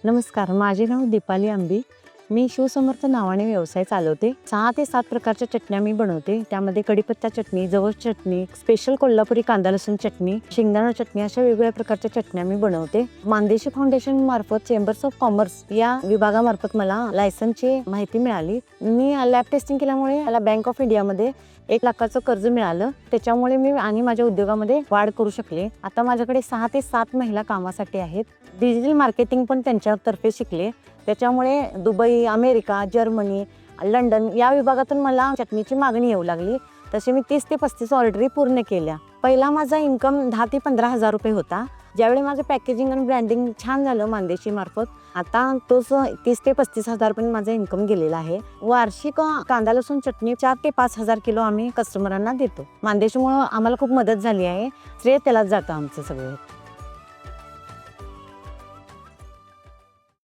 नमस्कार, माझे नाव दीपाली आंबी. मी शिवसमर्थ नावाने व्यवसाय चालवते. 6 ते 7 प्रकारच्या चटण्या मी बनवते. त्यामध्ये कढीपत्ता चटणी, जवस चटणी, स्पेशल कोल्हापुरी कांदा लसूण चटणी, शेंगदाणा चटणी अशा वेगवेगळ्या प्रकारच्या चटण्या मी बनवते. मानदेशी फाउंडेशन मार्फत चेंबर्स ऑफ कॉमर्स या विभागामार्फत मला लायसन्सची माहिती मिळाली. मी लॅब टेस्टिंग केल्यामुळे मला बँक ऑफ इंडियामध्ये 1 लाखाचं कर्ज मिळालं. त्याच्यामुळे मी आणि माझ्या उद्योगामध्ये वाढ करू शकले. आता माझ्याकडे 6 ते 7 महिला कामासाठी आहेत. डिजिटल मार्केटिंग पण त्यांच्यातर्फे शिकले. त्याच्यामुळे दुबई, अमेरिका, जर्मनी, लंडन या विभागातून मला चटणीची मागणी येऊ लागली. तसे मी 30 ते 35 ऑर्डरी पूर्ण केल्या. पहिला माझा इन्कम 10 ते 15 हजार रुपये होता. ज्यावेळी माझं पॅकेजिंग आणि ब्रँडिंग छान झालं मानदेशी मार्फत, आता तोच 30 ते 35 हजार पर्यंत माझा इन्कम गेलेला आहे. वार्षिक कांदा लसूण चटणी 4 ते 5 हजार किलो आम्ही कस्टमरांना देतो. मानदेशीमुळे आम्हाला खूप मदत झाली आहे. श्रेय त्यालाच जातं आमचं सगळं.